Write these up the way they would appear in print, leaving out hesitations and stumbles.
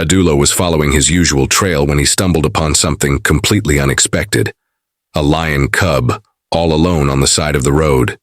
Adulo was following his usual trail when he stumbled upon something completely unexpected. A lion cub, all alone on the side of the road.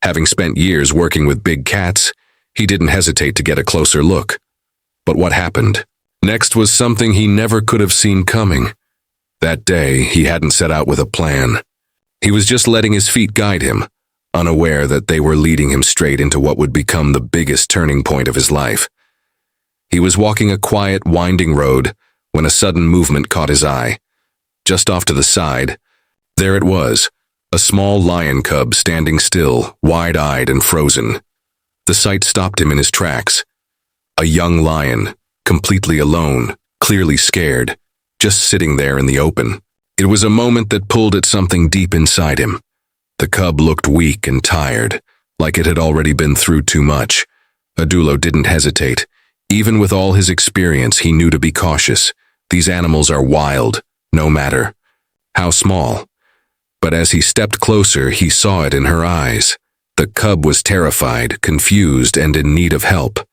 Having spent years working with big cats, he didn't hesitate to get a closer look. But what happened? Next was something he never could have seen coming. That day, he hadn't set out with a plan. He was just letting his feet guide him, unaware that they were leading him straight into what would become the biggest turning point of his life. He was walking a quiet, winding road when a sudden movement caught his eye. Just off to the side, there it was, a small lion cub standing still, wide-eyed and frozen. The sight stopped him in his tracks. A young lion, completely alone, clearly scared, just sitting there in the open. It was a moment that pulled at something deep inside him. The cub looked weak and tired, like it had already been through too much. Adulo didn't hesitate. Even with all his experience, he knew to be cautious. These animals are wild, no matter how small. But as he stepped closer, he saw it in her eyes. The cub was terrified, confused, and in need of help.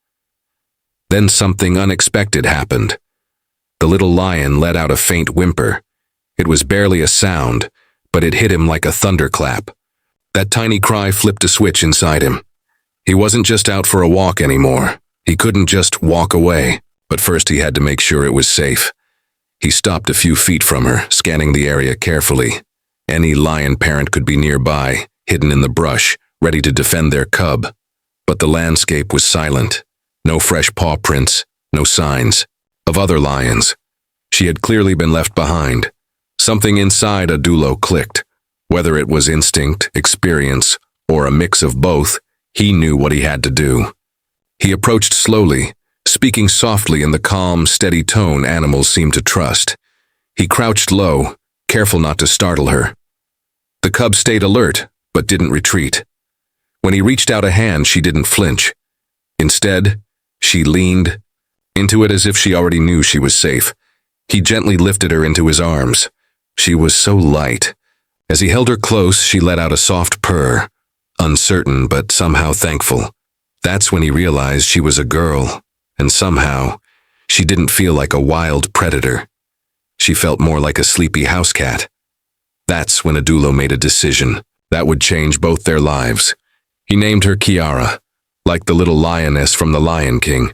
Then something unexpected happened. The little lion let out a faint whimper. It was barely a sound, but it hit him like a thunderclap. That tiny cry flipped a switch inside him. He wasn't just out for a walk anymore. He couldn't just walk away, but first he had to make sure it was safe. He stopped a few feet from her, scanning the area carefully. Any lion parent could be nearby, hidden in the brush, ready to defend their cub. But the landscape was silent. No fresh paw prints, no signs of other lions. She had clearly been left behind. Something inside Adulo clicked. Whether it was instinct, experience, or a mix of both, he knew what he had to do. He approached slowly, speaking softly in the calm, steady tone animals seem to trust. He crouched low, careful not to startle her. The cub stayed alert, but didn't retreat. When he reached out a hand, she didn't flinch. Instead, she leaned into it as if she already knew she was safe. He gently lifted her into his arms. She was so light. As he held her close, she let out a soft purr, uncertain but somehow thankful. That's when he realized she was a girl, and somehow, she didn't feel like a wild predator. She felt more like a sleepy house cat. That's when Adulo made a decision that would change both their lives. He named her Kiara, like the little lioness from The Lion King,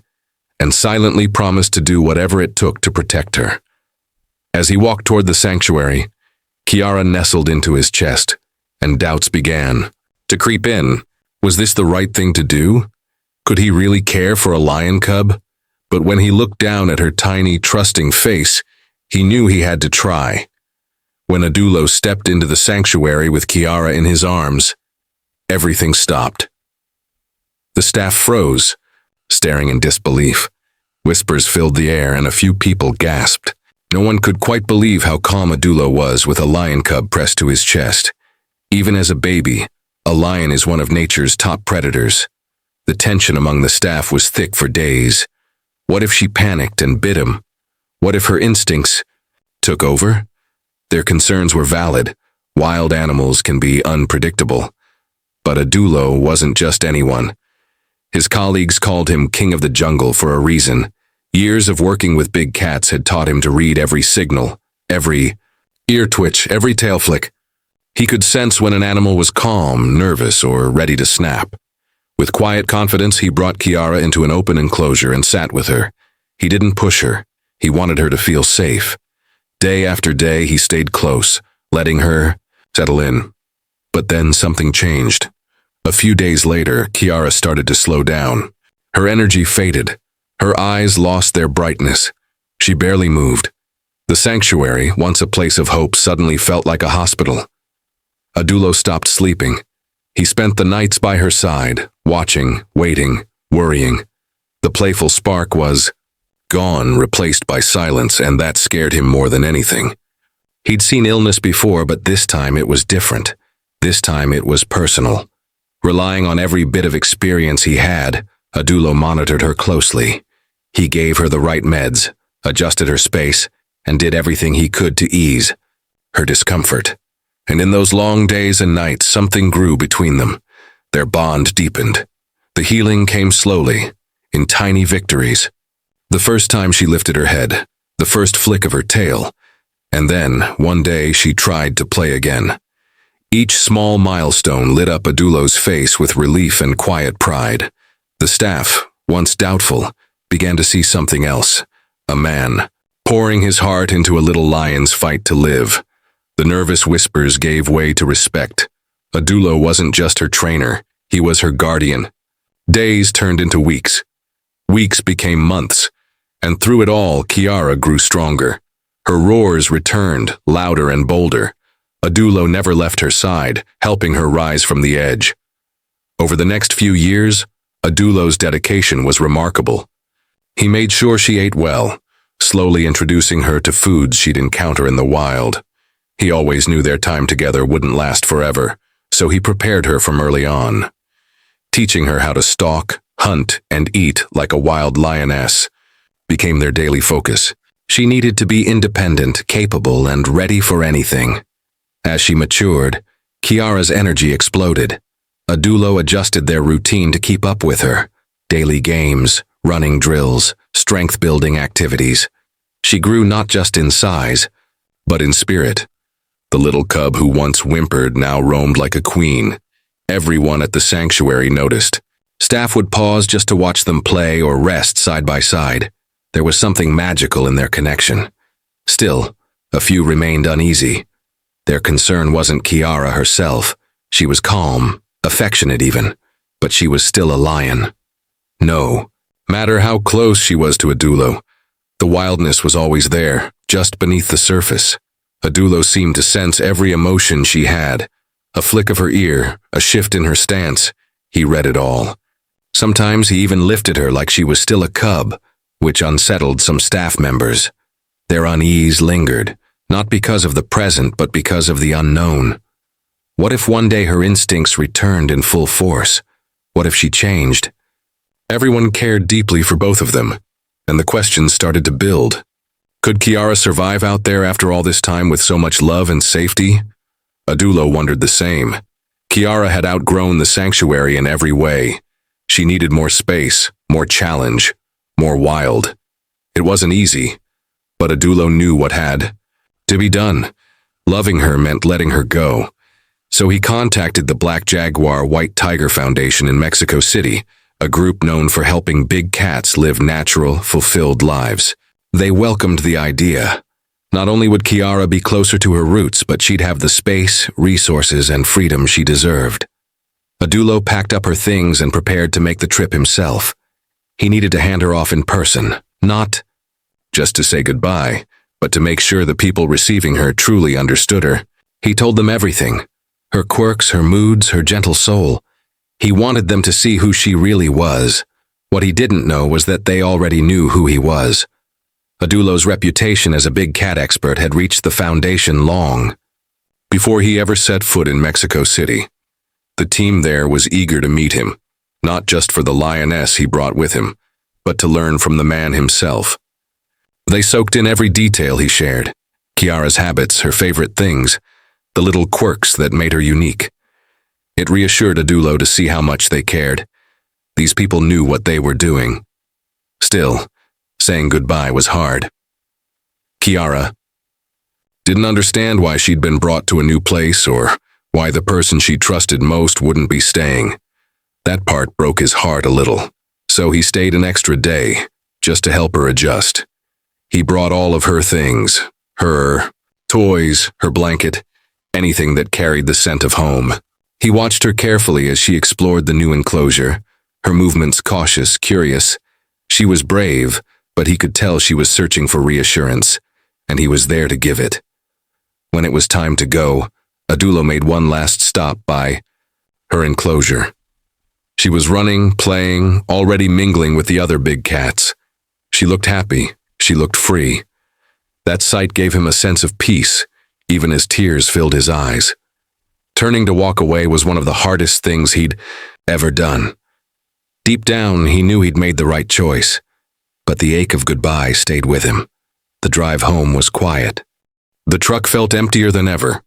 and silently promised to do whatever it took to protect her. As he walked toward the sanctuary, Kiara nestled into his chest, and doubts began to creep in. Was this the right thing to do? Could he really care for a lion cub? But when he looked down at her tiny, trusting face, he knew he had to try. When Adulo stepped into the sanctuary with Kiara in his arms, everything stopped. The staff froze, staring in disbelief. Whispers filled the air and a few people gasped. No one could quite believe how calm Adulo was with a lion cub pressed to his chest. Even as a baby, a lion is one of nature's top predators. The tension among the staff was thick for days. What if she panicked and bit him? What if her instincts took over? Their concerns were valid. Wild animals can be unpredictable. But Adulo wasn't just anyone. His colleagues called him King of the Jungle for a reason. Years of working with big cats had taught him to read every signal, every ear twitch, every tail flick. He could sense when an animal was calm, nervous, or ready to snap. With quiet confidence, he brought Kiara into an open enclosure and sat with her. He didn't push her. He wanted her to feel safe. Day after day, he stayed close, letting her settle in. But then something changed. A few days later, Kiara started to slow down. Her energy faded. Her eyes lost their brightness. She barely moved. The sanctuary, once a place of hope, suddenly felt like a hospital. Adulo stopped sleeping. He spent the nights by her side, watching, waiting, worrying. The playful spark was gone, replaced by silence, and that scared him more than anything. He'd seen illness before, but this time it was different. This time it was personal. Relying on every bit of experience he had, Adulo monitored her closely. He gave her the right meds, adjusted her space, and did everything he could to ease her discomfort. And in those long days and nights, something grew between them. Their bond deepened. The healing came slowly, in tiny victories. The first time she lifted her head, the first flick of her tail, and then, one day, she tried to play again. Each small milestone lit up Adulo's face with relief and quiet pride. The staff, once doubtful, began to see something else. A man, pouring his heart into a little lion's fight to live. The nervous whispers gave way to respect. Adulo wasn't just her trainer, he was her guardian. Days turned into weeks. Weeks became months. And through it all, Kiara grew stronger. Her roars returned, louder and bolder. Adulo never left her side, helping her rise from the edge. Over the next few years, Adulo's dedication was remarkable. He made sure she ate well, slowly introducing her to foods she'd encounter in the wild. He always knew their time together wouldn't last forever, so he prepared her from early on, teaching her how to stalk, hunt, and eat like a wild lioness became their daily focus. She needed to be independent, capable, and ready for anything. As she matured, Kiara's energy exploded. Adulo adjusted their routine to keep up with her. Daily games, running drills, strength-building activities. She grew not just in size, but in spirit. The little cub who once whimpered now roamed like a queen. Everyone at the sanctuary noticed. Staff would pause just to watch them play or rest side by side. There was something magical in their connection. Still, a few remained uneasy. Their concern wasn't Kiara herself. She was calm, affectionate even, but she was still a lion. No matter how close she was to Adulo, the wildness was always there, just beneath the surface. Adulo seemed to sense every emotion she had. A flick of her ear, a shift in her stance, he read it all. Sometimes he even lifted her like she was still a cub, which unsettled some staff members. Their unease lingered, not because of the present but because of the unknown. What if one day her instincts returned in full force? What if she changed? Everyone cared deeply for both of them, and the questions started to build. Could Kiara survive out there after all this time with so much love and safety? Adulo wondered the same. Kiara had outgrown the sanctuary in every way. She needed more space, more challenge, more wild. It wasn't easy, but Adulo knew what had to be done. Loving her meant letting her go. So he contacted the Black Jaguar White Tiger Foundation in Mexico City, a group known for helping big cats live natural, fulfilled lives. They welcomed the idea. Not only would Kiara be closer to her roots, but she'd have the space, resources, and freedom she deserved. Adulo packed up her things and prepared to make the trip himself. He needed to hand her off in person, not just to say goodbye, but to make sure the people receiving her truly understood her. He told them everything, her quirks, her moods, her gentle soul. He wanted them to see who she really was. What he didn't know was that they already knew who he was. Adulo's reputation as a big cat expert had reached the foundation long before he ever set foot in Mexico City. The team there was eager to meet him, not just for the lioness he brought with him, but to learn from the man himself. They soaked in every detail he shared, Kiara's habits, her favorite things, the little quirks that made her unique. It reassured Adulo to see how much they cared. These people knew what they were doing. Still, saying goodbye was hard. Kiara didn't understand why she'd been brought to a new place or why the person she trusted most wouldn't be staying. That part broke his heart a little, so he stayed an extra day, just to help her adjust. He brought all of her things, her toys, her blanket, anything that carried the scent of home. He watched her carefully as she explored the new enclosure, her movements cautious, curious. She was brave, but he could tell she was searching for reassurance, and he was there to give it. When it was time to go, Adulo made one last stop by her enclosure. She was running, playing, already mingling with the other big cats. She looked happy. She looked free. That sight gave him a sense of peace, even as tears filled his eyes. Turning to walk away was one of the hardest things he'd ever done. Deep down, he knew he'd made the right choice, but the ache of goodbye stayed with him. The drive home was quiet. The truck felt emptier than ever.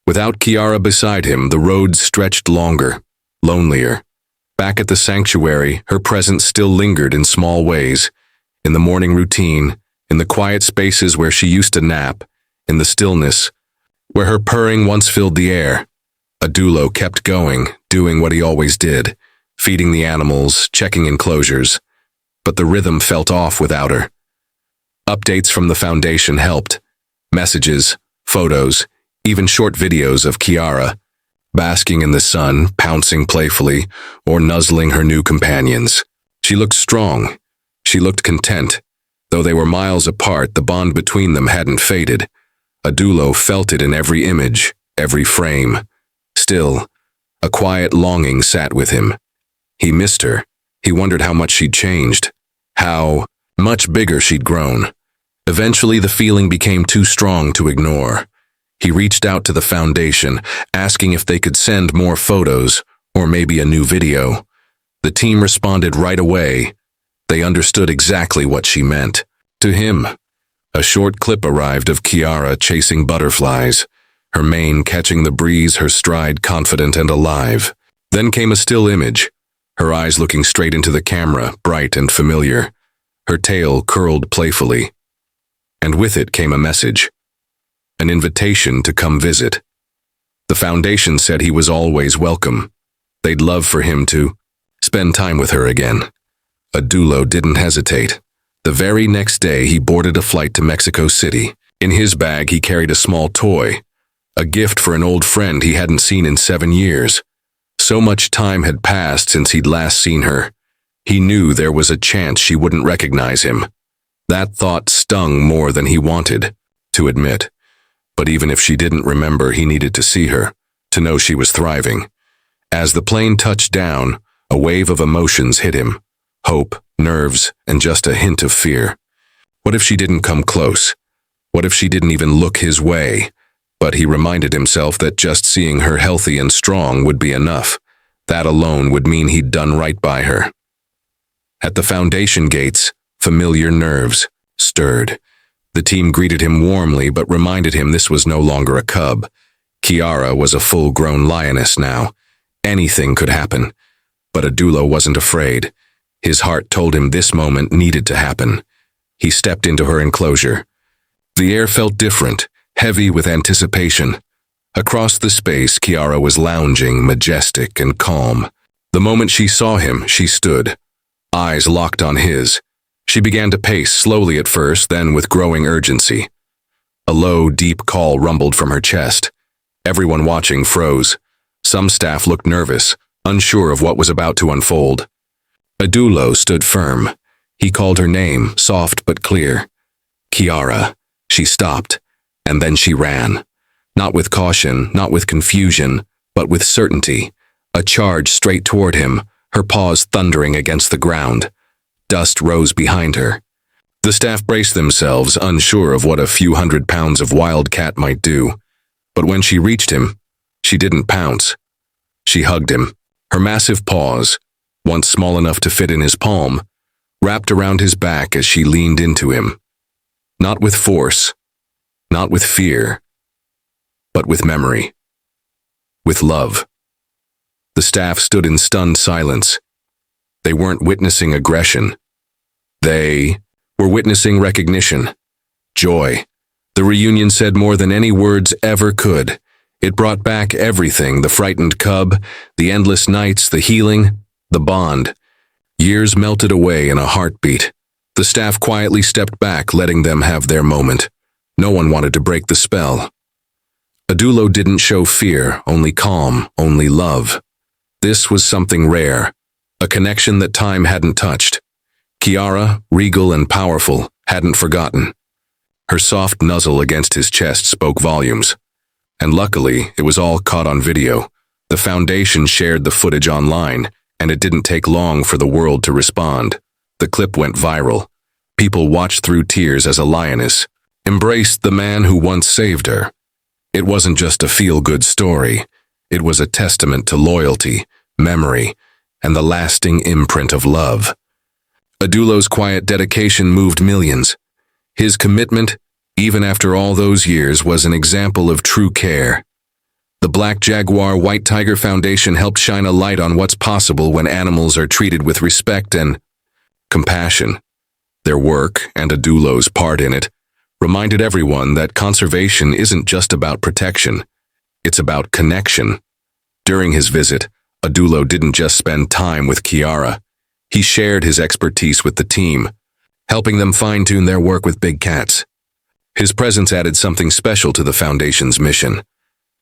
Without Kiara beside him, the road stretched longer, lonelier. Back at the sanctuary, her presence still lingered in small ways, in the morning routine, in the quiet spaces where she used to nap, in the stillness, where her purring once filled the air. Adulo kept going, doing what he always did, feeding the animals, checking enclosures. But the rhythm felt off without her. Updates from the foundation helped. Messages, photos, even short videos of Kiara, basking in the sun, pouncing playfully, or nuzzling her new companions. She looked strong. She looked content. Though they were miles apart, the bond between them hadn't faded. Adulo felt it in every image, every frame. Still, a quiet longing sat with him. He missed her. He wondered how much she'd changed, how much bigger she'd grown. Eventually, the feeling became too strong to ignore. He reached out to the foundation, asking if they could send more photos, or maybe a new video. The team responded right away. They understood exactly what she meant. To him, a short clip arrived of Kiara chasing butterflies, her mane catching the breeze, her stride confident and alive. Then came a still image, her eyes looking straight into the camera, bright and familiar, her tail curled playfully. And with it came a message, an invitation to come visit. The foundation said he was always welcome. They'd love for him to spend time with her again. Adulo didn't hesitate. The very next day, he boarded a flight to Mexico City. In his bag, he carried a small toy, a gift for an old friend he hadn't seen in 7 years. So much time had passed since he'd last seen her. He knew there was a chance she wouldn't recognize him. That thought stung more than he wanted to admit. But even if she didn't remember, he needed to see her, to know she was thriving. As the plane touched down, a wave of emotions hit him. Hope, nerves, and just a hint of fear. What if she didn't come close? What if she didn't even look his way? But he reminded himself that just seeing her healthy and strong would be enough. That alone would mean he'd done right by her. At the foundation gates, familiar nerves stirred. The team greeted him warmly but reminded him this was no longer a cub. Kiara was a full-grown lioness now. Anything could happen. But Adulo wasn't afraid. His heart told him this moment needed to happen. He stepped into her enclosure. The air felt different, heavy with anticipation. Across the space, Kiara was lounging, majestic and calm. The moment she saw him, she stood, eyes locked on his. She began to pace, slowly at first, then with growing urgency. A low, deep call rumbled from her chest. Everyone watching froze. Some staff looked nervous, unsure of what was about to unfold. Adulo stood firm. He called her name, soft but clear. Kiara. She stopped, and then she ran. Not with caution, not with confusion, but with certainty. A charge straight toward him, her paws thundering against the ground. Dust rose behind her. The staff braced themselves, unsure of what a few 100 pounds of wildcat might do. But when she reached him, she didn't pounce. She hugged him, her massive paws, once small enough to fit in his palm, wrapped around his back as she leaned into him. Not with force, not with fear, but with memory, with love. The staff stood in stunned silence. They weren't witnessing aggression. They were witnessing recognition, joy. The reunion said more than any words ever could. It brought back everything, the frightened cub, the endless nights, the healing, the bond. Years melted away in a heartbeat. The staff quietly stepped back, letting them have their moment. No one wanted to break the spell. Adulo didn't show fear, only calm, only love. This was something rare, a connection that time hadn't touched. Kiara, regal and powerful, hadn't forgotten. Her soft nuzzle against his chest spoke volumes. And luckily, it was all caught on video. The foundation shared the footage online, and it didn't take long for the world to respond. The clip went viral. People watched through tears as a lioness embraced the man who once saved her. It wasn't just a feel-good story. It was a testament to loyalty, memory, and the lasting imprint of love. Adulo's quiet dedication moved millions. His commitment, even after all those years, was an example of true care. The Black Jaguar White Tiger Foundation helped shine a light on what's possible when animals are treated with respect and compassion. Their work, and Adulo's part in it, reminded everyone that conservation isn't just about protection. It's about connection. During his visit, Adulo didn't just spend time with Kiara. He shared his expertise with the team, helping them fine-tune their work with big cats. His presence added something special to the Foundation's mission.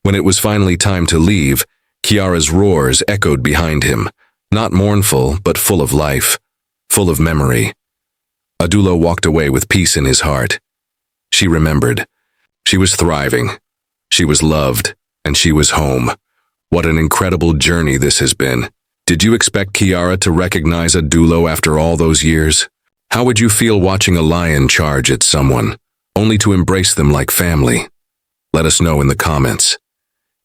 When it was finally time to leave, Kiara's roars echoed behind him, not mournful, but full of life, full of memory. Adulo walked away with peace in his heart. She remembered. She was thriving. She was loved, and she was home. What an incredible journey this has been. Did you expect Kiara to recognize Adulo after all those years? How would you feel watching a lion charge at someone, only to embrace them like family? Let us know in the comments.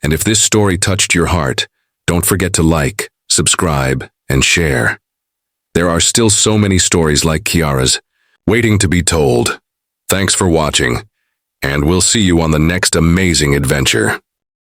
And if this story touched your heart, don't forget to like, subscribe, and share. There are still so many stories like Kiara's, waiting to be told. Thanks for watching, and we'll see you on the next amazing adventure.